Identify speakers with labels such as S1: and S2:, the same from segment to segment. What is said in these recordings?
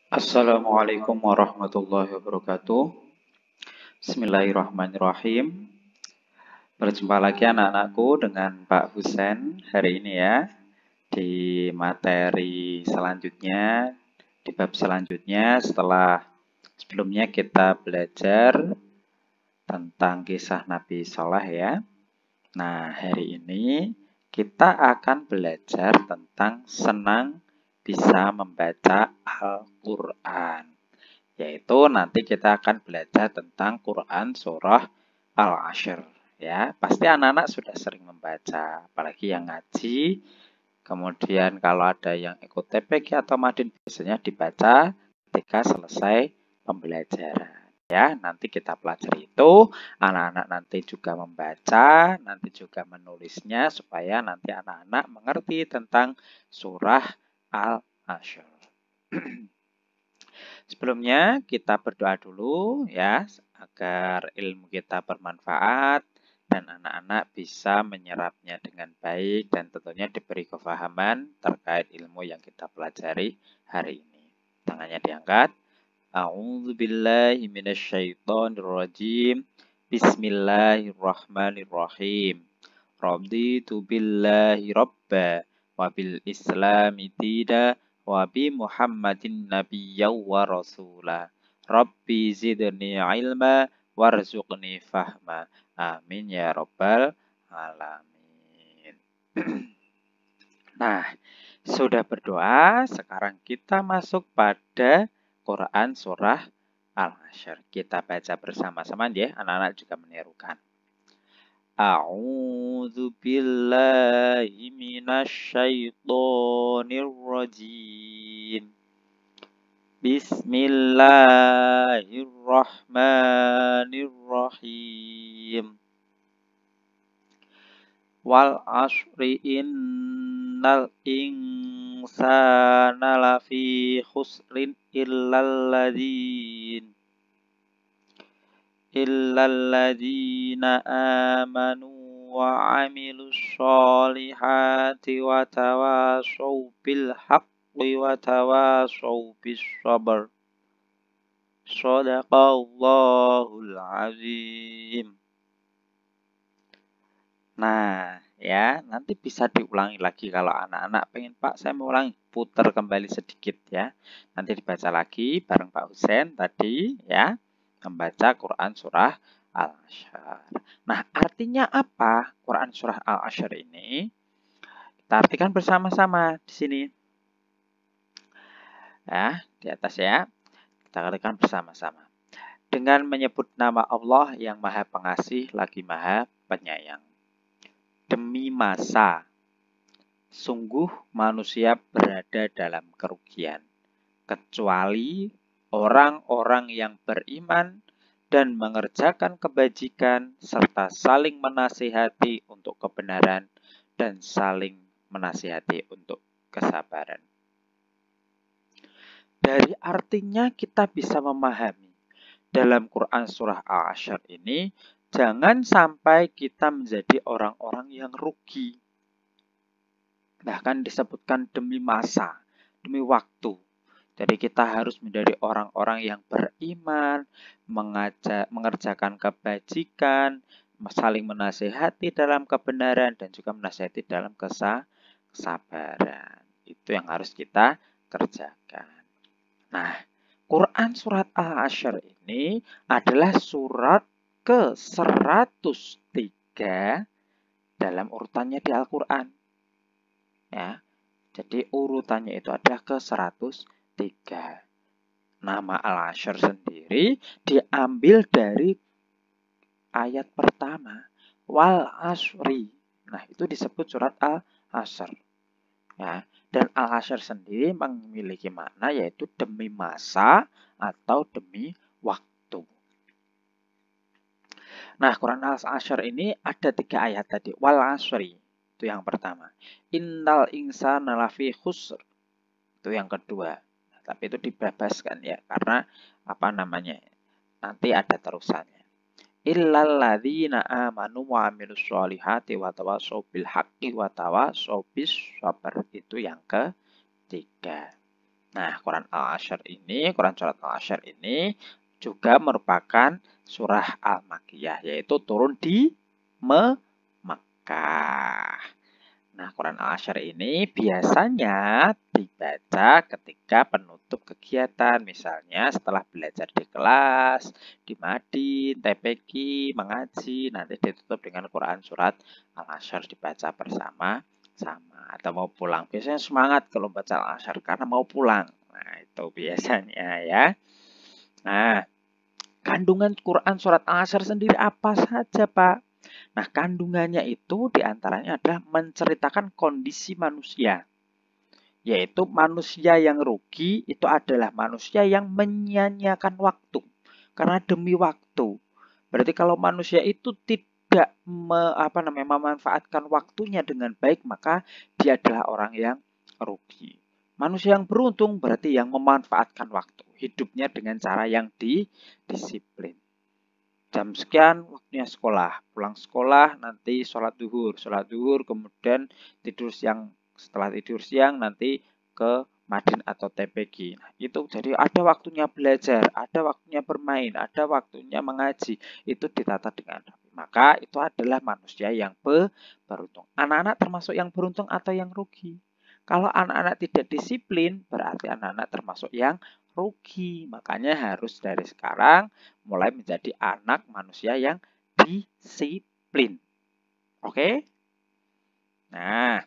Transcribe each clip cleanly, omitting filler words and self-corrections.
S1: Assalamualaikum warahmatullahi wabarakatuh. Bismillahirrahmanirrahim. Berjumpa lagi anak-anakku dengan Pak Husen hari ini ya. Di materi selanjutnya, di bab selanjutnya setelah sebelumnya kita belajar tentang kisah Nabi Saleh ya. Nah, hari ini kita akan belajar tentang senang bisa membaca Al-Quran. Yaitu nanti kita akan belajar tentang Quran surah Al-Ashr. Ya, pasti anak-anak sudah sering membaca, apalagi yang ngaji. Kemudian kalau ada yang ikut TPQ atau Madin biasanya dibaca ketika selesai pembelajaran. Ya, nanti kita pelajari itu, anak-anak nanti juga membaca, nanti juga menulisnya supaya nanti anak-anak mengerti tentang surah Al-Ashr. Sebelumnya kita berdoa dulu ya agar ilmu kita bermanfaat dan anak-anak bisa menyerapnya dengan baik dan tentunya diberi kefahaman terkait ilmu yang kita pelajari hari ini. Tangannya diangkat. A'udzubillahi minasyaitonirrajim. Bismillahirrahmanirrahim. Raditu billahi rabba wa bil islami dina wa bi Muhammadin nabiyya wa rasula. Rabbi zidni ilma warzuqni fahma. Amin ya rabbal alamin. Nah, sudah berdoa, sekarang kita masuk pada Quran surah Al-Ashr. Kita baca bersama-sama ya, anak-anak juga menirukan. A'udzu billahi minasyaitonir rajim. Bismillahirrahmanirrahim. Wal asri innal insana lafi khusrin illalladzina amanu wa amilus sholihati wa tawashaw bil haqqi wa tawashaw bis sabr. Shadaqallahul azim. Nah, ya, nanti bisa diulangi lagi kalau anak-anak pengen, Pak, saya mau ulangi, putar kembali sedikit ya. Nanti dibaca lagi bareng Pak Husen tadi ya, membaca Quran surah Al-Ashr. Nah, artinya apa Quran surah Al-Ashr ini? Kita artikan bersama-sama di sini. Ya, di atas ya. Kita artikan bersama-sama. Dengan menyebut nama Allah yang Maha Pengasih lagi Maha Penyayang. Demi masa, sungguh manusia berada dalam kerugian, kecuali orang-orang yang beriman dan mengerjakan kebajikan serta saling menasihati untuk kebenaran dan saling menasihati untuk kesabaran. Dari artinya kita bisa memahami dalam Quran surah Al-Ashr ini, jangan sampai kita menjadi orang-orang yang rugi. Bahkan disebutkan demi masa, demi waktu. Jadi kita harus menjadi orang-orang yang beriman, mengerjakan kebajikan, saling menasihati dalam kebenaran, dan juga menasihati dalam kesabaran. Itu yang harus kita kerjakan. Nah, Quran surat Al-Ashr ini adalah surat ke-103 dalam urutannya di Al-Quran. Ya, jadi urutannya itu adalah ke-103. Nama Al-Ashr sendiri diambil dari ayat pertama. Wal asri. Nah, itu disebut surat Al-Ashr. Ya, dan Al-Ashr sendiri memiliki makna yaitu demi masa atau demi waktu. Nah, Quran Al-Ashr ini ada 3 ayat tadi. Wal asri, itu yang pertama. Innal insana lafi khusr, itu yang kedua. Nah, tapi itu dibebaskan ya, karena apa namanya? Nanti ada terusannya. Illalladzina amanu wa amilus sholihati wa tawashaw bil haqqi wa tawashaw bis sabr. Itu yang ketiga. Nah, Quran surat Al-Ashr ini juga merupakan surah Al-Makkiyah, yaitu turun di Mekah. Nah, Quran Al-Ashr ini biasanya dibaca ketika penutup kegiatan. Misalnya setelah belajar di kelas, di Madin, TPQ, mengaji, nanti ditutup dengan Quran Surat Al-Ashr dibaca bersama-sama. Atau mau pulang. Biasanya semangat kalau baca Al-Ashr karena mau pulang. Nah, itu biasanya ya. Nah, kandungan Quran Surat Al-Ashr sendiri apa saja, Pak? Nah, kandungannya itu diantaranya adalah menceritakan kondisi manusia, yaitu manusia yang rugi itu adalah manusia yang menyia-nyiakan waktu karena demi waktu. Berarti kalau manusia itu tidak memanfaatkan waktunya dengan baik, maka dia adalah orang yang rugi. Manusia yang beruntung berarti yang memanfaatkan waktu hidupnya dengan cara yang disiplin. Jam sekian waktunya sekolah, pulang sekolah nanti sholat duhur, kemudian tidur siang, setelah tidur siang nanti ke Madin atau TPQ. Nah, itu jadi ada waktunya belajar, ada waktunya bermain, ada waktunya mengaji, itu ditata dengan rapi. Maka itu adalah manusia yang beruntung. Anak-anak termasuk yang beruntung atau yang rugi? Kalau anak-anak tidak disiplin, berarti anak-anak termasuk yang rugi. Makanya harus dari sekarang mulai menjadi anak manusia yang disiplin. Oke? Nah,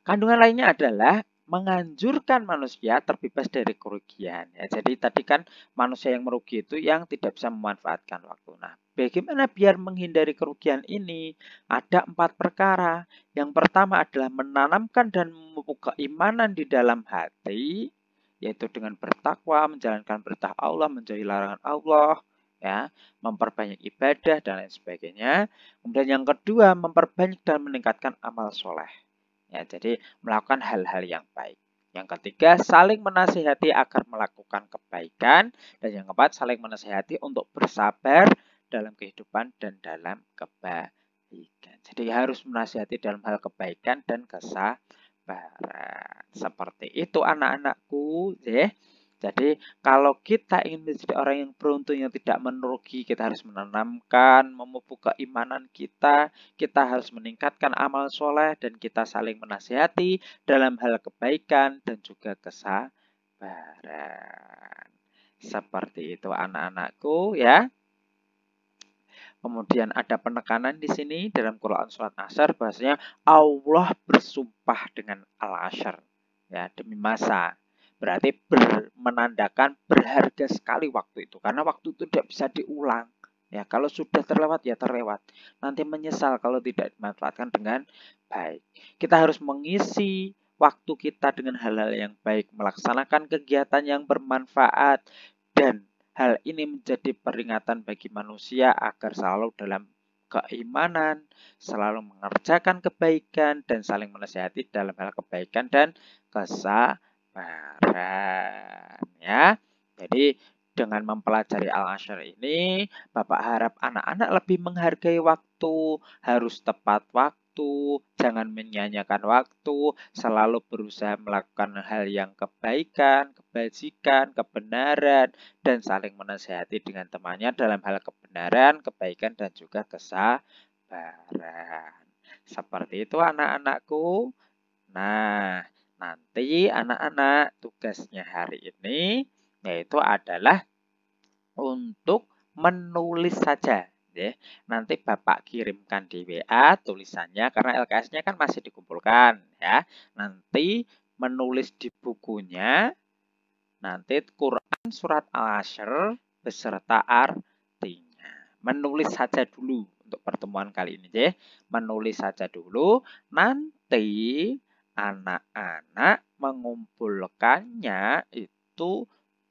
S1: kandungan lainnya adalah menganjurkan manusia terbebas dari kerugian. Ya, jadi tadi kan manusia yang merugi itu yang tidak bisa memanfaatkan waktu. Nah, bagaimana biar menghindari kerugian ini? Ada 4 perkara. Yang pertama adalah menanamkan dan memupuk keimanan di dalam hati, yaitu dengan bertakwa, menjalankan perintah Allah, menjauhi larangan Allah, ya, memperbanyak ibadah dan lain sebagainya. Kemudian yang kedua, memperbanyak dan meningkatkan amal soleh. Ya, jadi melakukan hal-hal yang baik. Yang ketiga, saling menasihati agar melakukan kebaikan. Dan yang keempat, saling menasihati untuk bersabar dalam kehidupan dan dalam kebaikan. Jadi harus menasihati dalam hal kebaikan dan kesabaran. Seperti itu anak-anakku, ya. Jadi kalau kita ingin menjadi orang yang beruntung yang tidak merugi, kita harus menanamkan, memupuk keimanan kita harus meningkatkan amal soleh dan kita saling menasihati dalam hal kebaikan dan juga kesabaran. Seperti itu anak-anakku ya. Kemudian ada penekanan di sini dalam Quran surat Asr bahasanya Allah bersumpah dengan Al-Asr ya demi masa. Berarti menandakan berharga sekali waktu itu karena waktu itu tidak bisa diulang. Ya, kalau sudah terlewat ya terlewat. Nanti menyesal kalau tidak dimanfaatkan dengan baik. Kita harus mengisi waktu kita dengan hal-hal yang baik, melaksanakan kegiatan yang bermanfaat dan hal ini menjadi peringatan bagi manusia agar selalu dalam keimanan, selalu mengerjakan kebaikan dan saling menasihati dalam hal kebaikan dan kesabaran ya. Jadi dengan mempelajari Al-Ashr ini, Bapak harap anak-anak lebih menghargai waktu, harus tepat waktu, jangan menyia-nyiakan waktu, selalu berusaha melakukan hal yang kebaikan, kebajikan, kebenaran, dan saling menasihati dengan temannya dalam hal kebenaran, kebaikan, dan juga kesabaran. Seperti itu anak-anakku. Nah, nanti anak-anak tugasnya hari ini yaitu adalah untuk menulis saja. Ya. Nanti Bapak kirimkan di WA tulisannya karena LKS-nya kan masih dikumpulkan ya. Nanti menulis di bukunya, nanti Quran surat Al-Ashr beserta artinya. Menulis saja dulu untuk pertemuan kali ini ya. Menulis saja dulu, nanti anak-anak mengumpulkannya itu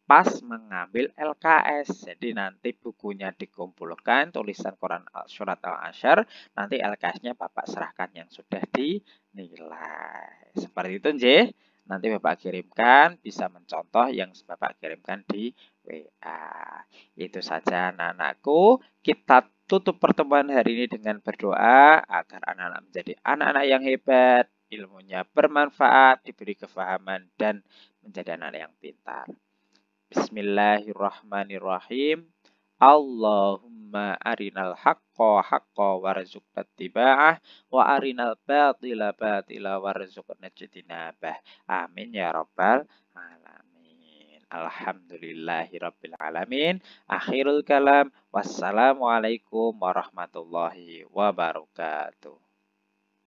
S1: pas mengambil LKS. Jadi nanti bukunya dikumpulkan, tulisan Quran surat Al-Ashr, nanti LKS-nya Bapak serahkan yang sudah dinilai. Seperti itu, Nggih. Nanti Bapak kirimkan, bisa mencontoh yang Bapak kirimkan di WA. Itu saja anak-anakku. Kita tutup pertemuan hari ini dengan berdoa agar anak-anak menjadi anak-anak yang hebat, ilmunya bermanfaat, diberi kefahaman dan menjadi anak yang pintar. Bismillahirrahmanirrahim. Allahumma arinal haqqa haqqa warzuqna ittiba'ah wa arinal batila batila warzuqna ijtinabah. Amin ya rabbal alamin. Alhamdulillahi rabbil alamin. Akhirul kalam. Wassalamualaikum warahmatullahi wabarakatuh.